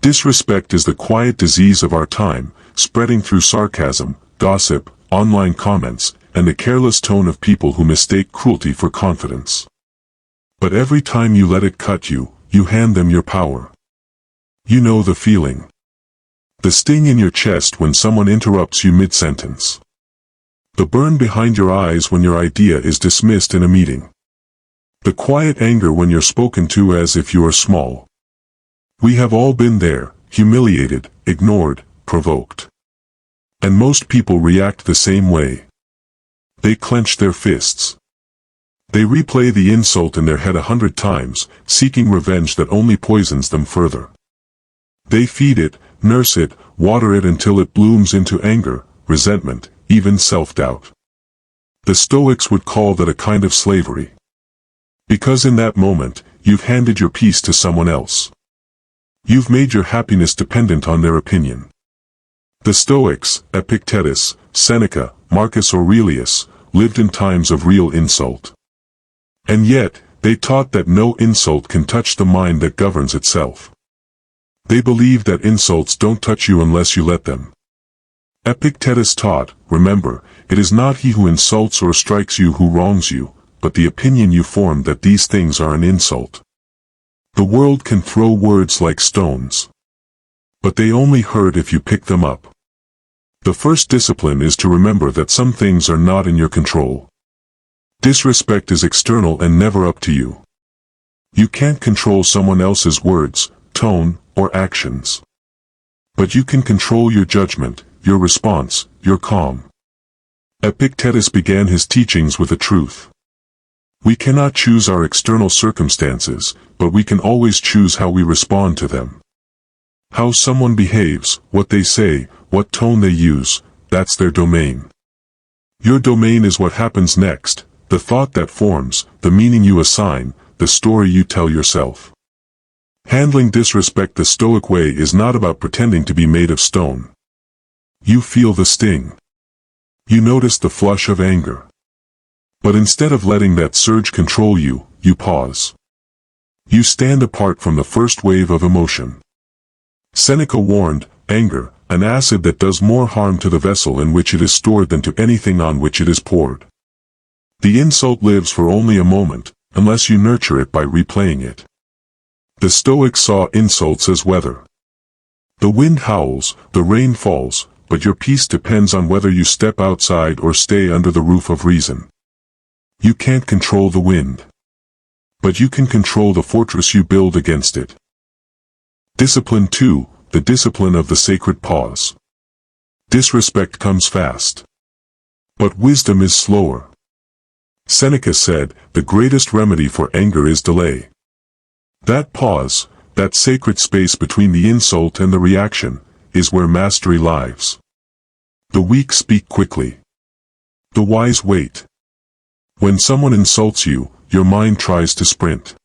Disrespect is the quiet disease of our time, spreading through sarcasm, gossip, online comments, and the careless tone of people who mistake cruelty for confidence. But every time you let it cut you, you hand them your power. You know the feeling. The sting in your chest when someone interrupts you mid-sentence. The burn behind your eyes when your idea is dismissed in a meeting. The quiet anger when you're spoken to as if you are small. We have all been there, humiliated, ignored, provoked. And most people react the same way. They clench their fists. They replay the insult in their head 100 times, seeking revenge that only poisons them further. They feed it, nurse it, water it until it blooms into anger, resentment, even self-doubt. The Stoics would call that a kind of slavery. Because in that moment, you've handed your peace to someone else. You've made your happiness dependent on their opinion. The Stoics, Epictetus, Seneca, Marcus Aurelius, lived in times of real insult. And yet, they taught that no insult can touch the mind that governs itself. They believed that insults don't touch you unless you let them. Epictetus taught, remember, it is not he who insults or strikes you who wrongs you, but the opinion you form that these things are an insult. The world can throw words like stones. But they only hurt if you pick them up. The first discipline is to remember that some things are not in your control. Disrespect is external and never up to you. You can't control someone else's words, tone, or actions. But you can control your judgment, your response, your calm. Epictetus began his teachings with a truth. We cannot choose our external circumstances, but we can always choose how we respond to them. How someone behaves, what they say, what tone they use, that's their domain. Your domain is what happens next, the thought that forms, the meaning you assign, the story you tell yourself. Handling disrespect the Stoic way is not about pretending to be made of stone. You feel the sting. You notice the flush of anger. But instead of letting that surge control you, you pause. You stand apart from the first wave of emotion. Seneca warned, anger, an acid that does more harm to the vessel in which it is stored than to anything on which it is poured. The insult lives for only a moment, unless you nurture it by replaying it. The Stoics saw insults as weather. The wind howls, the rain falls, but your peace depends on whether you step outside or stay under the roof of reason. You can't control the wind. But you can control the fortress you build against it. Discipline 2, the discipline of the sacred pause. Disrespect comes fast. But wisdom is slower. Seneca said, the greatest remedy for anger is delay. That pause, that sacred space between the insult and the reaction, is where mastery lies. The weak speak quickly. The wise wait. When someone insults you, your mind tries to sprint.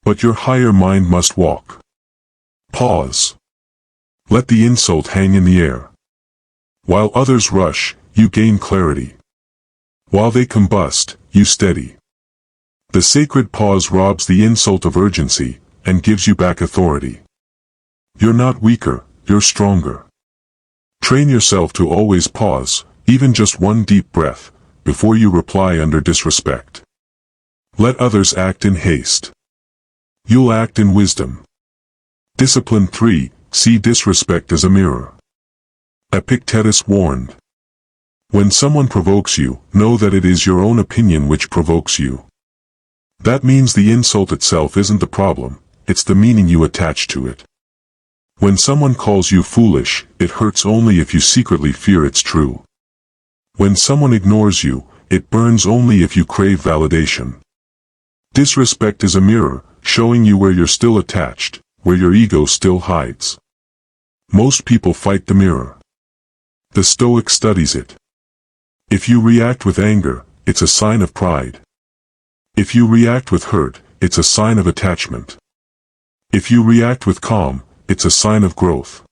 But your higher mind must walk. Pause. Let the insult hang in the air. While others rush, you gain clarity. While they combust, you steady. The sacred pause robs the insult of urgency, and gives you back authority. You're not weaker, you're stronger. Train yourself to always pause, even just one deep breath, before you reply under disrespect. Let others act in haste. You'll act in wisdom. Discipline 3, see disrespect as a mirror. Epictetus warned. When someone provokes you, know that it is your own opinion which provokes you. That means the insult itself isn't the problem, it's the meaning you attach to it. When someone calls you foolish, it hurts only if you secretly fear it's true. When someone ignores you, it burns only if you crave validation. Disrespect is a mirror, showing you where you're still attached, where your ego still hides. Most people fight the mirror. The Stoic studies it. If you react with anger, it's a sign of pride. If you react with hurt, it's a sign of attachment. If you react with calm, it's a sign of growth.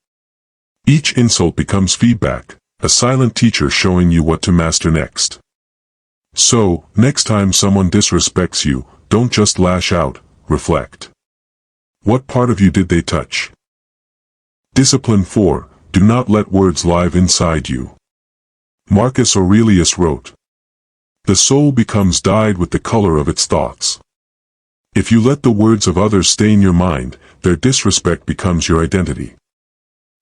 Each insult becomes feedback, a silent teacher showing you what to master next. So, next time someone disrespects you, don't just lash out, reflect. What part of you did they touch? Discipline 4. Do not let words live inside you. Marcus Aurelius wrote, "The soul becomes dyed with the color of its thoughts." If you let the words of others stain your mind, their disrespect becomes your identity.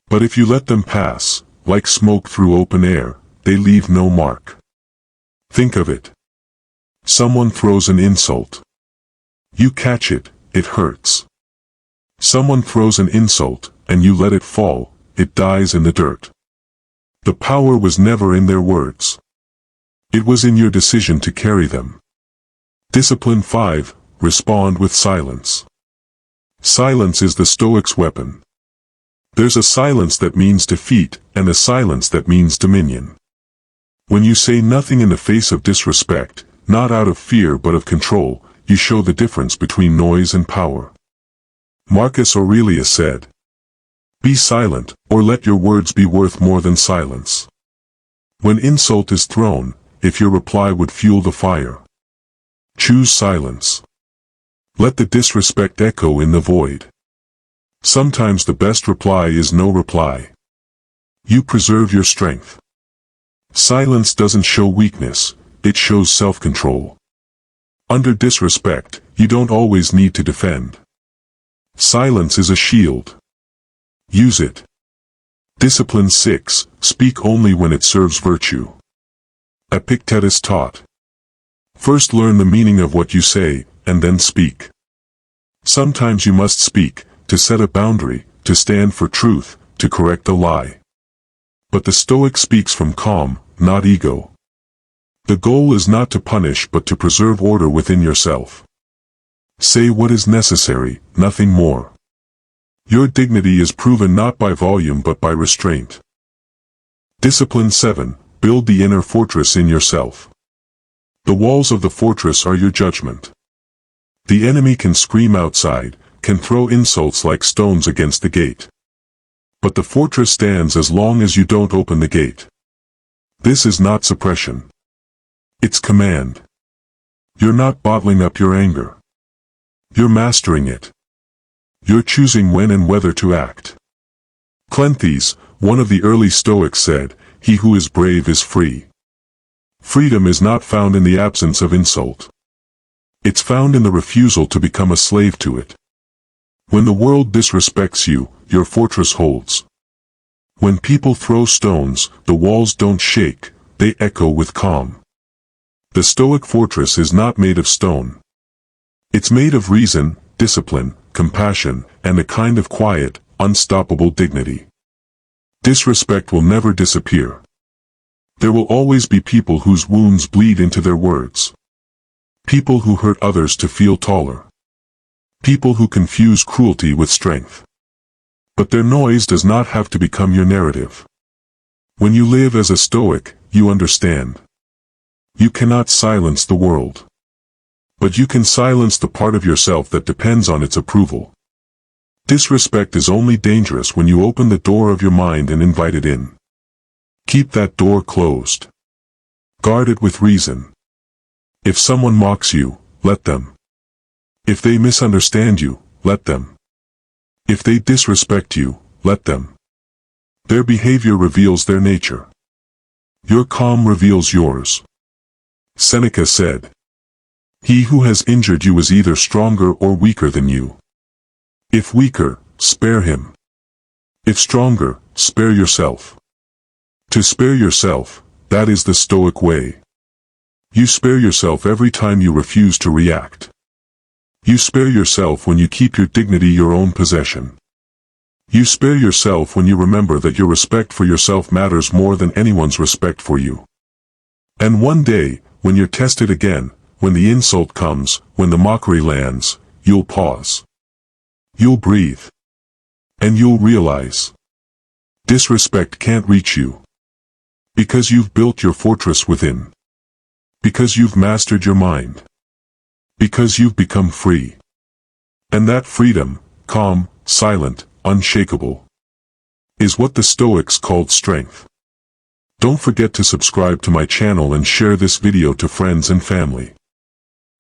But if you let them pass, like smoke through open air, they leave no mark. Think of it. Someone throws an insult. You catch it, it hurts. Someone throws an insult, and you let it fall, it dies in the dirt. The power was never in their words. It was in your decision to carry them. Discipline 5. Respond with silence. Silence is the Stoic's weapon. There's a silence that means defeat, and a silence that means dominion. When you say nothing in the face of disrespect, not out of fear but of control, you show the difference between noise and power. Marcus Aurelius said, "Be silent, or let your words be worth more than silence." When insult is thrown, if your reply would fuel the fire, choose silence. Let the disrespect echo in the void. Sometimes the best reply is no reply. You preserve your strength. Silence doesn't show weakness, it shows self-control. Under disrespect, you don't always need to defend. Silence is a shield. Use it. Discipline 6. Speak only when it serves virtue. Epictetus taught, "First learn the meaning of what you say, and then speak." Sometimes you must speak, to set a boundary, to stand for truth, to correct a lie. But the Stoic speaks from calm, not ego. The goal is not to punish but to preserve order within yourself. Say what is necessary, nothing more. Your dignity is proven not by volume but by restraint. Discipline 7. Build the inner fortress in yourself. The walls of the fortress are your judgment. The enemy can scream outside, can throw insults like stones against the gate. But the fortress stands as long as you don't open the gate. This is not suppression. It's command. You're not bottling up your anger. You're mastering it. You're choosing when and whether to act. Cleanthes, one of the early Stoics, said, "He who is brave is free." Freedom is not found in the absence of insult. It's found in the refusal to become a slave to it. When the world disrespects you, your fortress holds. When people throw stones, the walls don't shake, they echo with calm. The Stoic fortress is not made of stone. It's made of reason, discipline, compassion, and a kind of quiet, unstoppable dignity. Disrespect will never disappear. There will always be people whose wounds bleed into their words. People who hurt others to feel taller. People who confuse cruelty with strength. But their noise does not have to become your narrative. When you live as a Stoic, you understand. You cannot silence the world. But you can silence the part of yourself that depends on its approval. Disrespect is only dangerous when you open the door of your mind and invite it in. Keep that door closed. Guard it with reason. If someone mocks you, let them. If they misunderstand you, let them. If they disrespect you, let them. Their behavior reveals their nature. Your calm reveals yours. Seneca said, "He who has injured you is either stronger or weaker than you. If weaker, spare him. If stronger, spare yourself." To spare yourself, that is the Stoic way. You spare yourself every time you refuse to react. You spare yourself when you keep your dignity your own possession. You spare yourself when you remember that your respect for yourself matters more than anyone's respect for you. And one day, when you're tested again, when the insult comes, when the mockery lands, you'll pause. You'll breathe. And you'll realize. Disrespect can't reach you. Because you've built your fortress within. Because you've mastered your mind. Because you've become free. And that freedom, calm, silent, unshakable, is what the Stoics called strength. Don't forget to subscribe to my channel and share this video to friends and family.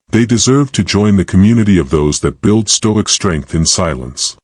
They deserve to join the community of those that build Stoic strength in silence.